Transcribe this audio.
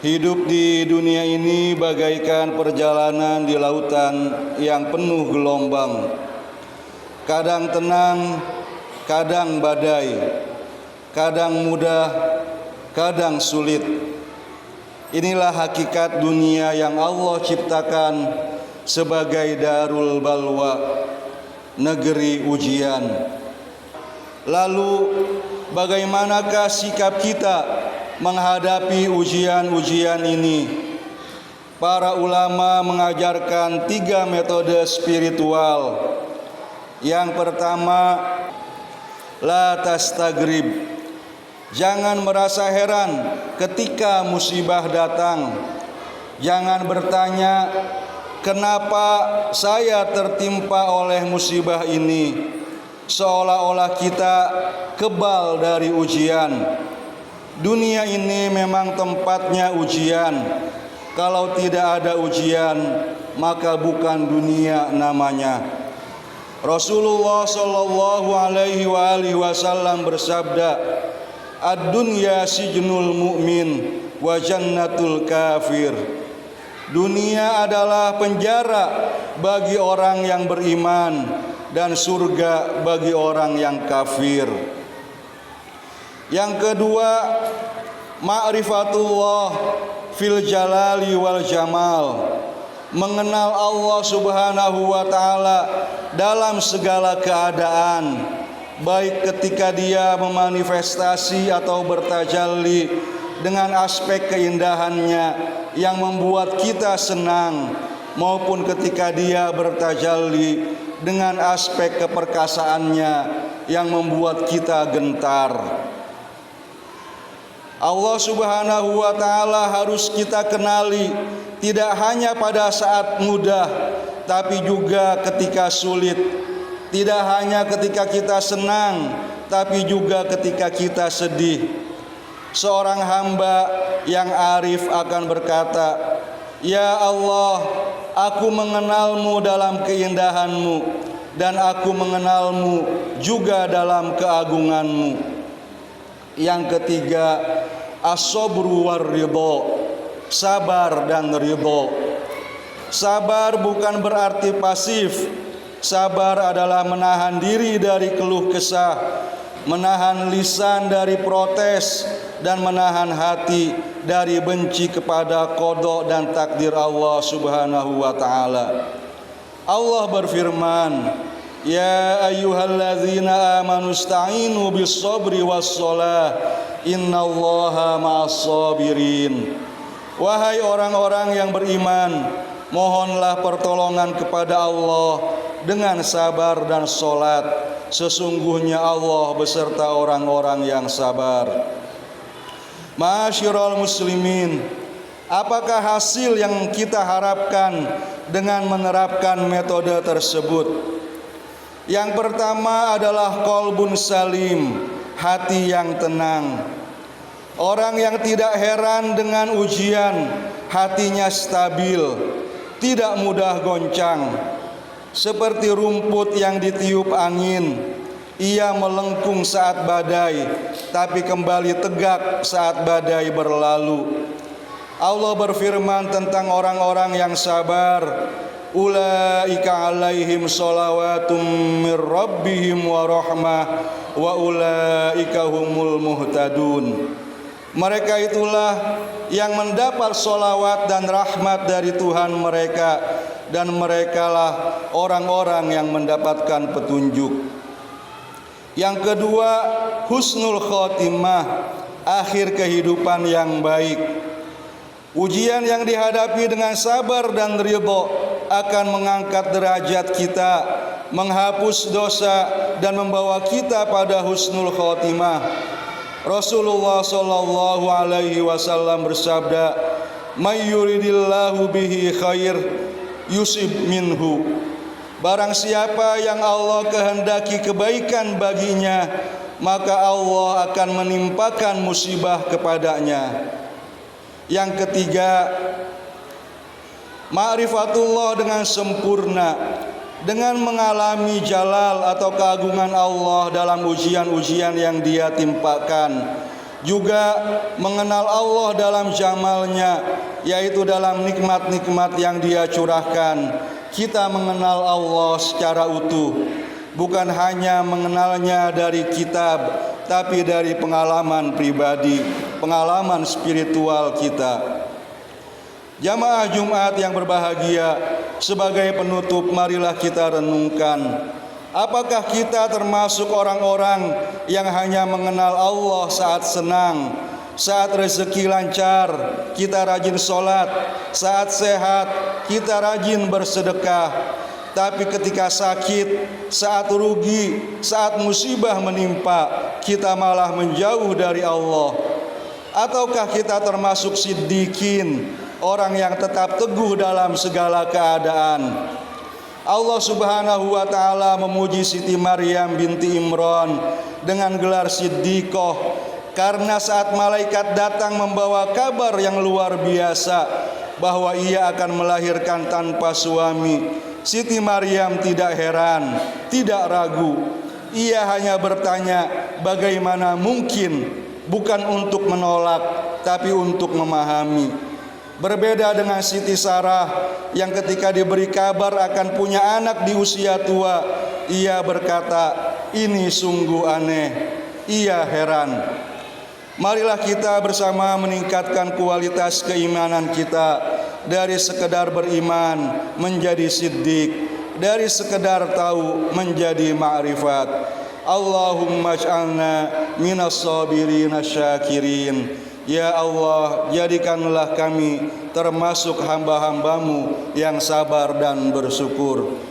Hidup di dunia ini bagaikan perjalanan di lautan yang penuh gelombang. Kadang tenang, kadang badai, kadang mudah, kadang sulit. Inilah hakikat dunia yang Allah ciptakan sebagai darul balwa, negeri ujian. Lalu bagaimanakah sikap kita menghadapi ujian-ujian ini? Para ulama mengajarkan 3 metode spiritual. Yang pertama, la tastagrib. Jangan merasa heran ketika musibah datang. Jangan bertanya, kenapa saya tertimpa oleh musibah ini? Seolah-olah kita kebal dari ujian. Dunia ini memang tempatnya ujian. Kalau tidak ada ujian, maka bukan dunia namanya. Rasulullah sallallahu alaihi wasallam bersabda, "Ad-dunya sijnul mu'min wa jannatul kafir." Dunia adalah penjara bagi orang yang beriman dan surga bagi orang yang kafir. Yang kedua, ma'rifatullah fil jalali wal jamal. Mengenal Allah Subhanahu wa taala dalam segala keadaan, baik ketika dia memanifestasi atau bertajalli dengan aspek keindahannya yang membuat kita senang, maupun ketika dia bertajalli dengan aspek keperkasaannya yang membuat kita gentar. Allah Subhanahu wa taala harus kita kenali tidak hanya pada saat mudah, tapi juga ketika sulit. Tidak hanya ketika kita senang, tapi juga ketika kita sedih. Seorang hamba yang arif akan berkata, "Ya Allah, aku mengenalmu dalam keindahanmu, dan aku mengenalmu juga dalam keagunganmu." Yang ketiga, as-sabru war ridho. Sabar dan ridho. Sabar bukan berarti pasif. Sabar adalah menahan diri dari keluh kesah, menahan lisan dari protes, dan menahan hati dari benci kepada qada dan takdir Allah Subhanahu wa taala. Allah berfirman, "Ya ayyuhalladzina amanu ista'inu bis-sabri was-shalah, innallaha ma'as-sabirin." Wahai orang-orang yang beriman, mohonlah pertolongan kepada Allah dengan sabar dan salat. Sesungguhnya Allah beserta orang-orang yang sabar. Ma'asyiral muslimin, apakah hasil yang kita harapkan dengan menerapkan metode tersebut? Yang pertama adalah qalbun salim, hati yang tenang. Orang yang tidak heran dengan ujian, hatinya stabil, tidak mudah goncang. Seperti rumput yang ditiup angin, ia melengkung saat badai, tapi kembali tegak saat badai berlalu. Allah berfirman tentang orang-orang yang sabar, "Ulaika alaihim shalawatum mir rabbihim wa rahmah wa ulaika humul muhtadun." Mereka itulah yang mendapat sholawat dan rahmat dari Tuhan mereka, dan merekalah orang-orang yang mendapatkan petunjuk. Yang kedua, husnul khotimah, akhir kehidupan yang baik. Ujian yang dihadapi dengan sabar dan ridho akan mengangkat derajat kita, menghapus dosa, dan membawa kita pada husnul khotimah. Rasulullah sallallahu alaihi wasallam bersabda, "May yuridillahu bihi khair yusib minhu." Barang siapa yang Allah kehendaki kebaikan baginya, maka Allah akan menimpakan musibah kepadanya. Yang ketiga, ma'rifatullah dengan sempurna, dengan mengalami jalal atau keagungan Allah dalam ujian-ujian yang Dia timpakan. juga mengenal Allah dalam jamalnya, yaitu dalam nikmat-nikmat yang Dia curahkan. Kita mengenal Allah secara utuh, bukan hanya mengenalnya dari kitab, tapi dari pengalaman pribadi, pengalaman spiritual kita. Jamaah Jumat yang berbahagia, sebagai penutup marilah kita renungkan, apakah kita termasuk orang-orang yang hanya mengenal Allah saat senang, saat rezeki lancar, kita rajin sholat, saat sehat, kita rajin bersedekah, tapi ketika sakit, saat rugi, saat musibah menimpa, kita malah menjauh dari Allah? Ataukah kita termasuk siddiqin, orang yang tetap teguh dalam segala keadaan? Allah Subhanahu wa ta'ala memuji Siti Maryam binti Imran dengan gelar Siddiqoh, karena saat malaikat datang membawa kabar yang luar biasa bahwa ia akan melahirkan tanpa suami, Siti Maryam tidak heran, tidak ragu. Ia hanya bertanya, bagaimana mungkin? Bukan untuk menolak, tapi untuk memahami. Berbeda dengan Siti Sarah yang ketika diberi kabar akan punya anak di usia tua, ia berkata, ini sungguh aneh, ia heran. Marilah kita bersama meningkatkan kualitas keimanan kita, dari sekedar beriman menjadi siddiq, dari sekedar tahu menjadi ma'rifat. Allahumma ij'alna minas sabirin syakirin. Ya Allah, jadikanlah kami termasuk hamba-hambamu yang sabar dan bersyukur.